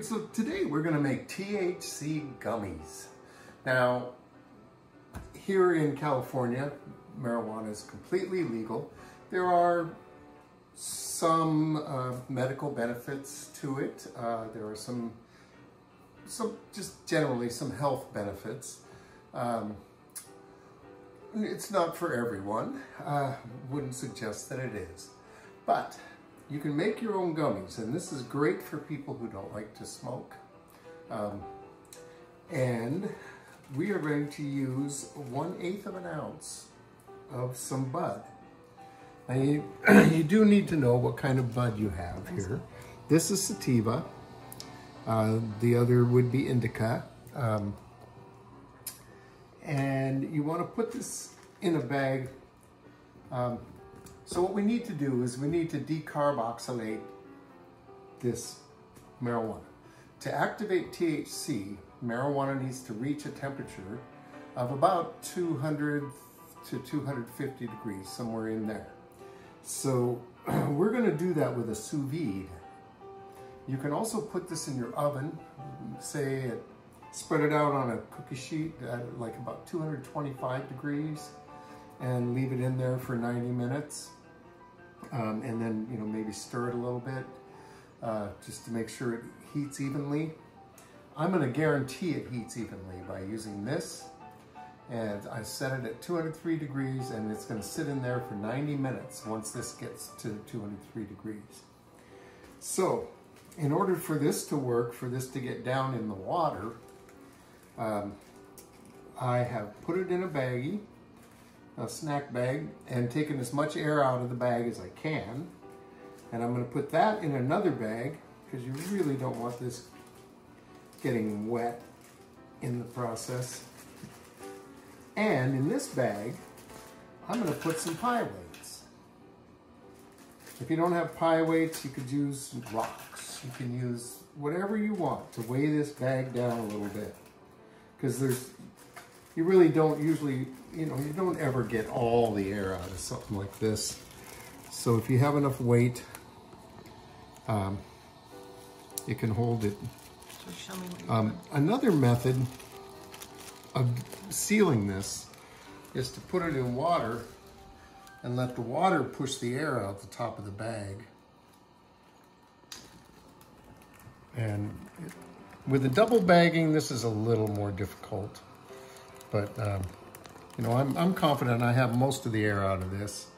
right, so today we're going to make THC gummies. Now, here in California, marijuana is completely legal. There are some medical benefits to it. There are some just generally some health benefits. It's not for everyone. Wouldn't suggest that it is. But you can make your own gummies, and this is great for people who don't like to smoke. And we are going to use 1/8 of an ounce of some bud. Now you do need to know what kind of bud you have here. This is sativa. The other would be indica. And you want to put this in a bag. So what we need to do is we need to decarboxylate this marijuana. To activate THC, marijuana needs to reach a temperature of about 200 to 250 degrees, somewhere in there. So we're going to do that with a sous vide. You can also put this in your oven, say spread it out on a cookie sheet at like about 225 degrees and leave it in there for 90 minutes. And then, you know, maybe stir it a little bit just to make sure it heats evenly. I'm going to guarantee it heats evenly by using this. And I set it at 203 degrees and it's going to sit in there for 90 minutes once this gets to 203 degrees. So in order for this to work, for this to get down in the water, I have put it in a baggie, a snack bag, and taken as much air out of the bag as I can. And I'm going to put that in another bag because you really don't want this getting wet in the process. And in this bag, I'm going to put some pie weights. If you don't have pie weights, you could use rocks. You can use whatever you want to weigh this bag down a little bit. Because you really don't usually, you know, you don't ever get all the air out of something like this. So if you have enough weight, it can hold it. Just show me what you're doing. Another method of sealing this is to put it in water and let the water push the air out the top of the bag. And with the double bagging, this is a little more difficult, but you know, I'm confident I have most of the air out of this,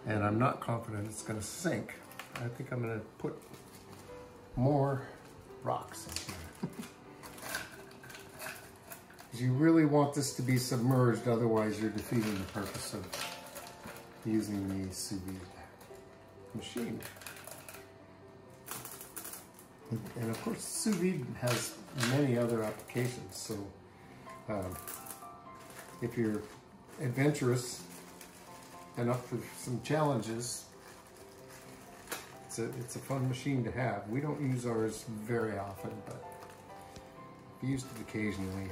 and I'm not confident it's going to sink. I think I'm going to put more rocks in here. You really want this to be submerged, otherwise you're defeating the purpose of using the sous vide machine. And of course, sous vide has many other applications. So if you're adventurous enough for some challenges, it's a fun machine to have. We don't use ours very often, but we used it occasionally.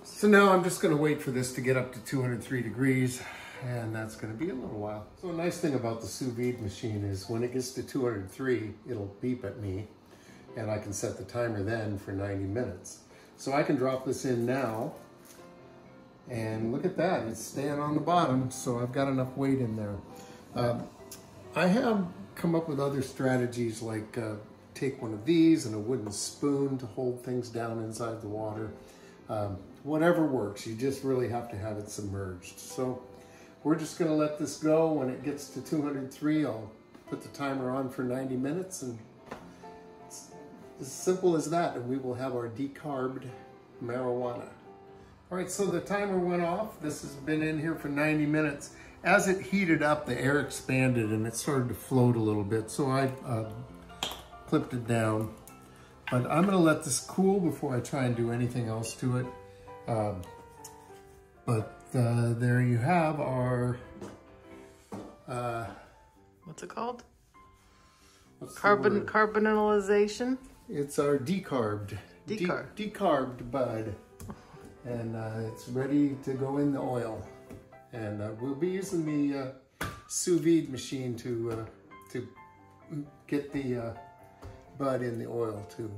So now I'm just going to wait for this to get up to 203 degrees, and that's going to be a little while. So a nice thing about the sous vide machine is when it gets to 203, it'll beep at me, and I can set the timer then for 90 minutes. So I can drop this in now, and look at that, it's staying on the bottom, so I've got enough weight in there. I have come up with other strategies like take one of these and a wooden spoon to hold things down inside the water. Whatever works, you just really have to have it submerged. So we're just going to let this go. When it gets to 203, I'll put the timer on for 90 minutes, and it's as simple as that, and we will have our decarbed marijuana. All right, so the timer went off. This has been in here for 90 minutes. As it heated up, the air expanded and it started to float a little bit, so I clipped it down. But I'm going to let this cool before I try and do anything else to it. There you have our... what's it called? Carbonalization? It's our decarbed bud. And it's ready to go in the oil. And we'll be using the sous vide machine to get the bud in the oil too.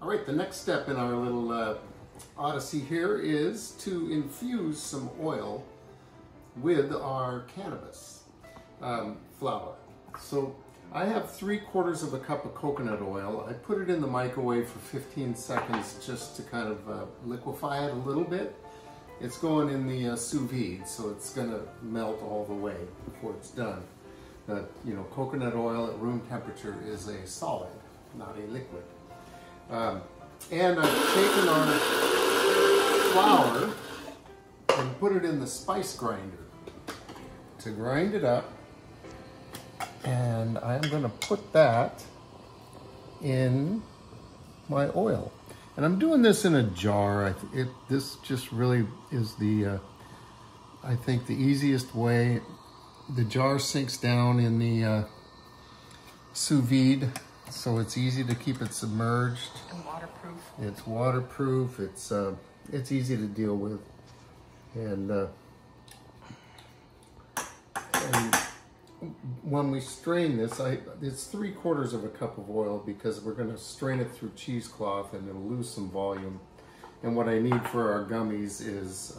All right, the next step in our little odyssey here is to infuse some oil with our cannabis flower. So I have 3/4 of a cup of coconut oil. I put it in the microwave for 15 seconds just to kind of liquefy it a little bit. It's going in the sous vide, so it's gonna melt all the way before it's done. You know, coconut oil at room temperature is a solid, not a liquid. And I've taken our flour and put it in the spice grinder to grind it up. And I'm going to put that in my oil. And I'm doing this in a jar. This just really is the, I think, the easiest way. The jar sinks down in the sous vide, so it's easy to keep it submerged. And waterproof. It's waterproof. It's easy to deal with, and when we strain this, it's 3/4 of a cup of oil because we're going to strain it through cheesecloth and it'll lose some volume. And what I need for our gummies is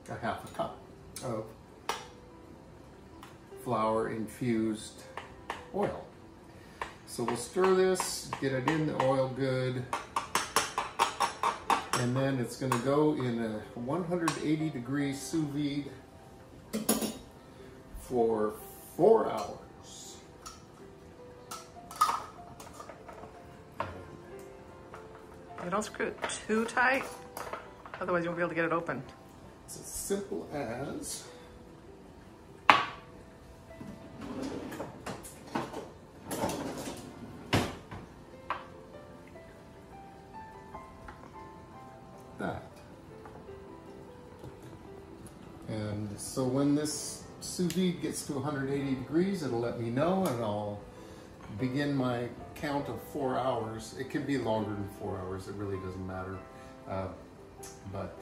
a 1/2 cup of flour infused oil. So we'll stir this, get it in the oil good, and then it's going to go in a 180-degree sous vide for 4 hours. You don't screw it too tight, otherwise you won't be able to get it open. It's as simple as that. And so when this sous vide gets to 180 degrees, it'll let me know, and I'll begin my count of 4 hours. It can be longer than 4 hours, it really doesn't matter. But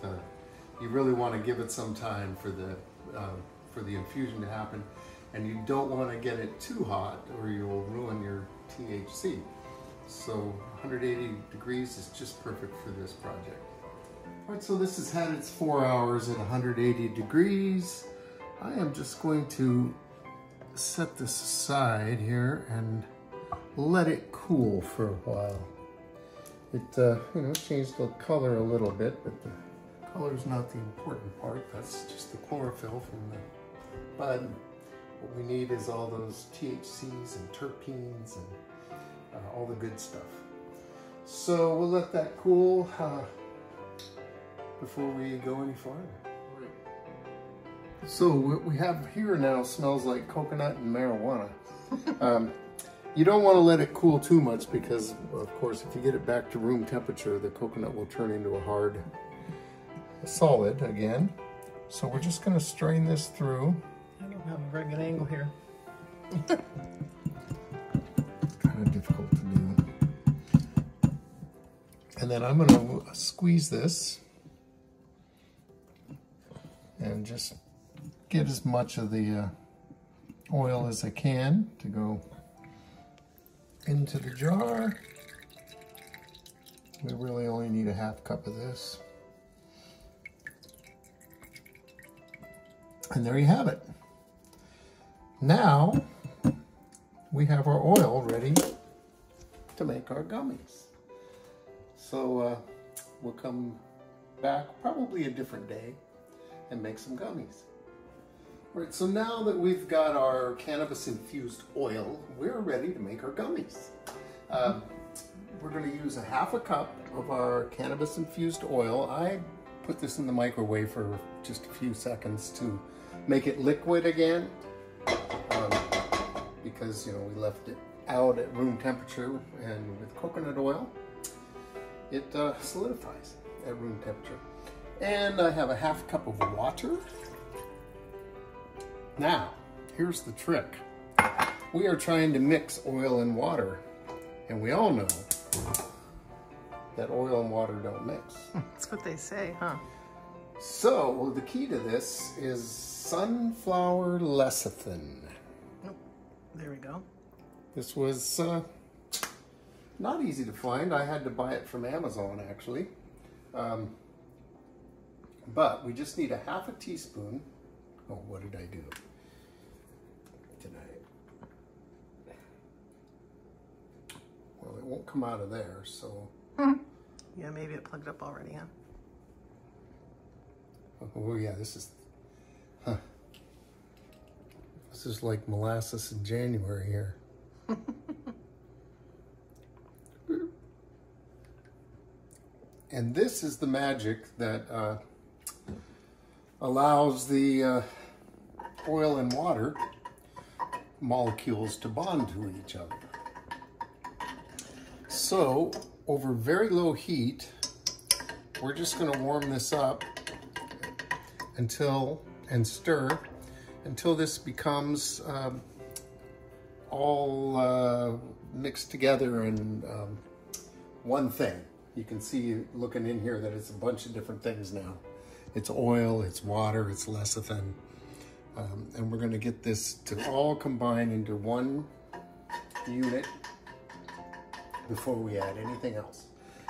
you really want to give it some time for the infusion to happen, and you don't want to get it too hot or you'll ruin your THC. So 180 degrees is just perfect for this project. All right, so this has had its 4 hours at 180 degrees. I am just going to set this aside here and let it cool for a while. It you know, changed the color a little bit, but the color is not the important part. That's just the chlorophyll from the bud. What we need is all those THCs and terpenes and all the good stuff. So we'll let that cool before we go any farther. So what we have here now smells like coconut and marijuana. You don't want to let it cool too much because, of course, if you get it back to room temperature, the coconut will turn into a solid again. So we're just going to strain this through. I don't have a very good angle here. It's kind of difficult to do. And then I'm going to squeeze this and just get as much of the oil as I can to go into the jar. We really only need a 1/2 cup of this. And there you have it. Now we have our oil ready to make our gummies. So we'll come back probably a different day and make some gummies. All right, so now that we've got our cannabis infused oil, we're ready to make our gummies. We're going to use a 1/2 cup of our cannabis infused oil. I put this in the microwave for just a few seconds to make it liquid again, because you know we left it out at room temperature, and with coconut oil it solidifies at room temperature. And I have a 1/2 cup of water. Now, here's the trick. We are trying to mix oil and water, and we all know that oil and water don't mix. That's what they say, huh? So, the key to this is sunflower lecithin. Oh, there we go. This was not easy to find. I had to buy it from Amazon, actually. But we just need a half a teaspoon. Oh, what did I do tonight? Well, it won't come out of there, so. Yeah, maybe it plugged up already, huh? Oh yeah, this is like molasses in January here. And this is the magic that allows the oil and water molecules to bond to each other. So, over very low heat, we're just going to warm this up and stir until this becomes all mixed together in one thing. You can see looking in here that it's a bunch of different things now. It's oil, it's water, it's lecithin. And we're going to get this to all combine into one unit before we add anything else.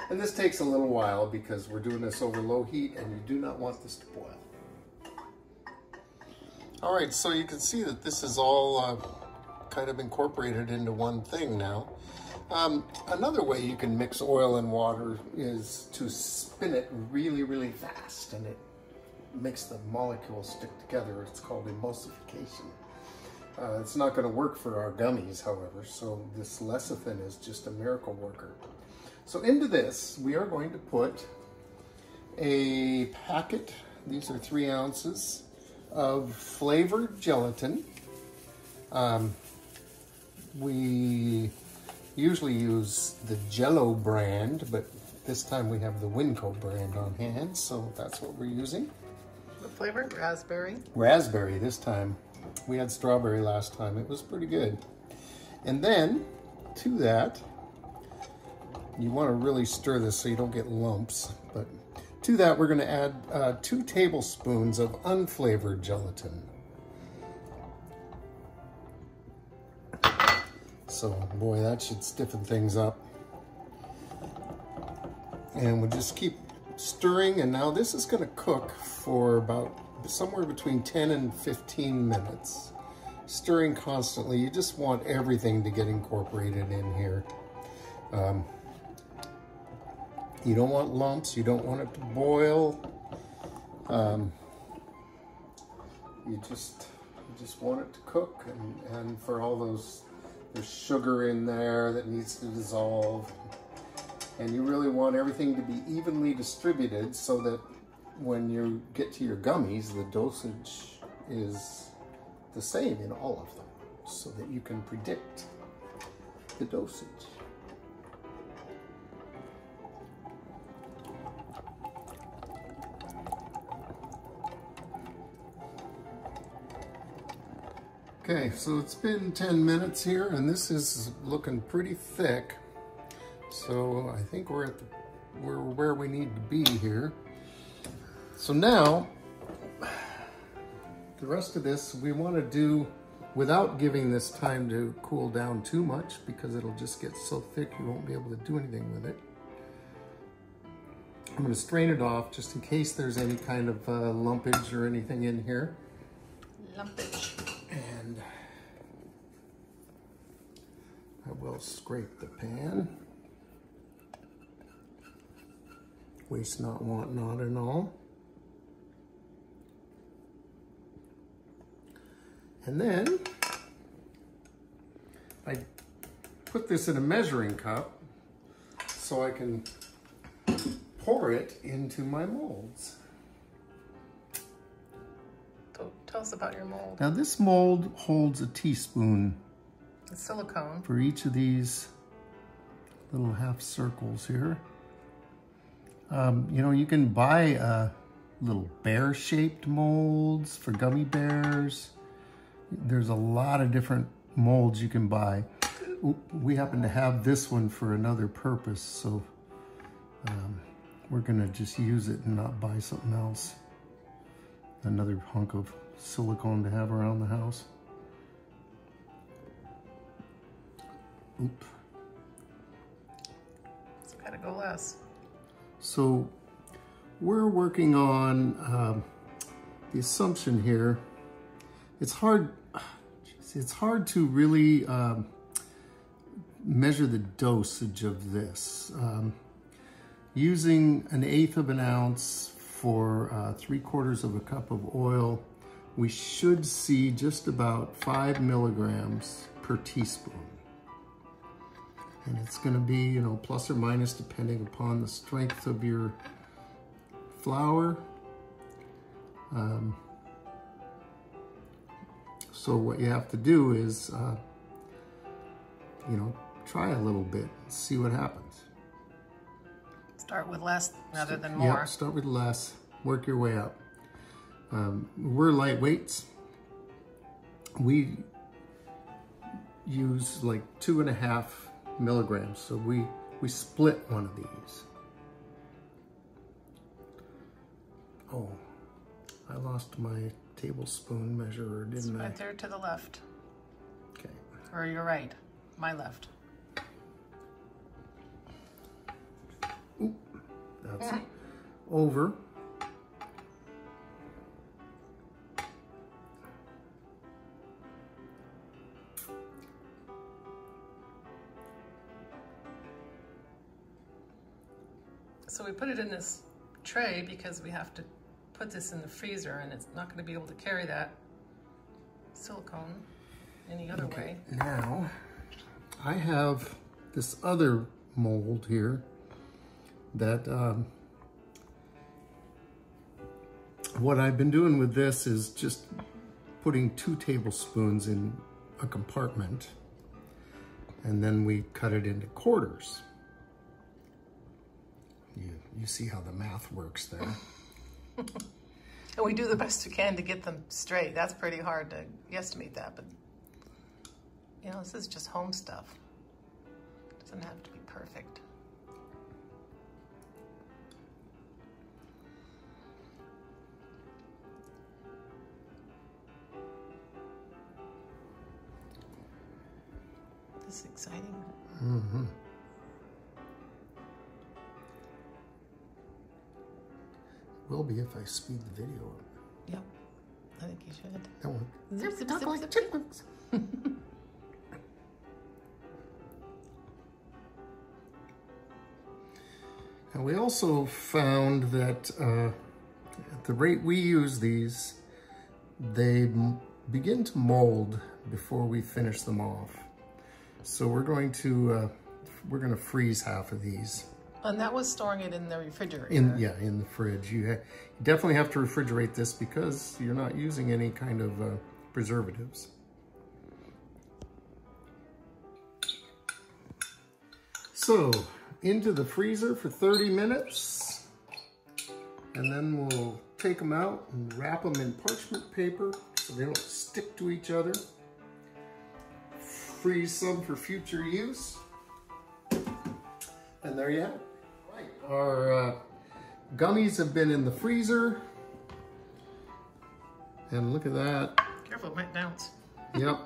And this takes a little while because we're doing this over low heat and you do not want this to boil. All right, so you can see that this is all kind of incorporated into one thing now. Another way you can mix oil and water is to spin it really, really fast, and it makes the molecules stick together. It's called emulsification. It's not going to work for our gummies, however, so this lecithin is just a miracle worker. So into this, we are going to put a packet, these are 3 ounces, of flavored gelatin. We usually use the Jello brand, but this time we have the Winco brand on hand, so that's what we're using. The flavor? Raspberry? Raspberry this time. We had strawberry last time. It was pretty good. And then, to that, you want to really stir this so you don't get lumps, but to that we're going to add 2 tablespoons of unflavored gelatin. So, boy, that should stiffen things up. And we'll just keep stirring, and now this is going to cook for about somewhere between 10 and 15 minutes. Stirring constantly. You just want everything to get incorporated in here. You don't want lumps, you don't want it to boil. You just want it to cook, and for all those, there's sugar in there that needs to dissolve. And you really want everything to be evenly distributed so that when you get to your gummies, the dosage is the same in all of them, so that you can predict the dosage. Okay, so it's been 10 minutes here, and this is looking pretty thick. So I think we're where we need to be here. So now, the rest of this we want to do without giving this time to cool down too much, because it'll just get so thick you won't be able to do anything with it. I'm going to strain it off just in case there's any kind of lumpage or anything in here. Lumpage. And I will scrape the pan. Waste not, want not, and all. And then I put this in a measuring cup so I can pour it into my molds. So tell us about your mold. Now this mold holds a teaspoon. It's silicone. For each of these little half circles here. You know, you can buy little bear-shaped molds for gummy bears. There's a lot of different molds you can buy. We happen to have this one for another purpose, so we're gonna just use it and not buy something else. Another hunk of silicone to have around the house. Oop. It's gotta go less. So we're working on the assumption here. It's hard to really measure the dosage of this. Using 1/8 of an ounce for 3/4 of a cup of oil, we should see just about 5 milligrams per teaspoon. And it's going to be, you know, plus or minus depending upon the strength of your flower. So what you have to do is, you know, try a little bit and see what happens. Start with less rather than more. Yeah, start with less, work your way up. We're lightweights. We use like 2.5 milligrams, so we split one of these. Oh, I lost my tablespoon measurer, didn't I? Right there to the left. Okay. Or your right, my left. Oop, that's over. So we put it in this tray because we have to put this in the freezer, and it's not going to be able to carry that silicone any other way. Now, I have this other mold here that what I've been doing with this is just putting 2 tablespoons in a compartment, and then we cut it into quarters. You see how the math works there. And we do the best we can to get them straight. That's pretty hard to estimate that, but you know, this is just home stuff. It doesn't have to be perfect. This is exciting. Mm-hmm. Will be if I speed the video up. Yep, I think you should. That one. Zip, zip, Talk zip, like zip. chipmunks. And we also found that at the rate we use these, they begin to mold before we finish them off. So we're going to freeze half of these. And that was storing it in the refrigerator. In the fridge. You definitely have to refrigerate this because you're not using any kind of preservatives. So, into the freezer for 30 minutes. And then we'll take them out and wrap them in parchment paper so they don't stick to each other. Freeze some for future use. And there you have it. Our gummies have been in the freezer. And look at that. Careful, it might bounce. Yep.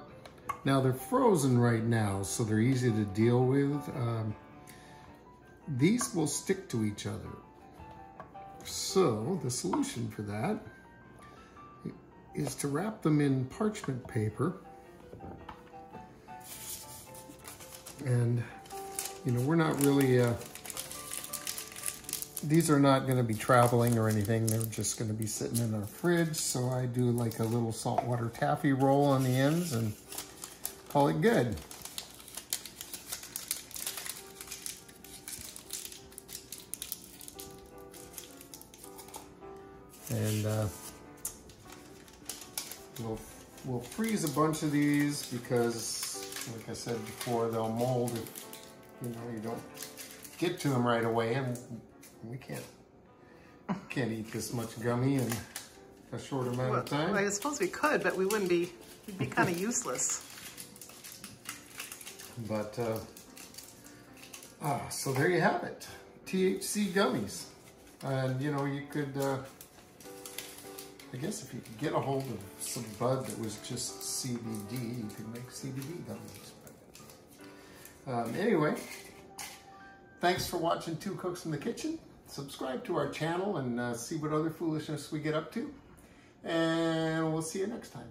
Now they're frozen right now, so they're easy to deal with. These will stick to each other. So the solution for that is to wrap them in parchment paper. And, you know, we're not really... these are not going to be traveling or anything. They're just going to be sitting in our fridge. So I do like a little saltwater taffy roll on the ends and call it good. And we'll freeze a bunch of these because, like I said before, they'll mold if you don't get to them right away, and we can't eat this much gummy in a short amount of time. I suppose we could, but we'd be kind of useless. But so there you have it, THC gummies. And you know, you could I guess if you could get a hold of some bud that was just CBD, you could make CBD gummies. Anyway, thanks for watching Two Cooks in the Kitchen. Subscribe to our channel and see what other foolishness we get up to. And we'll see you next time.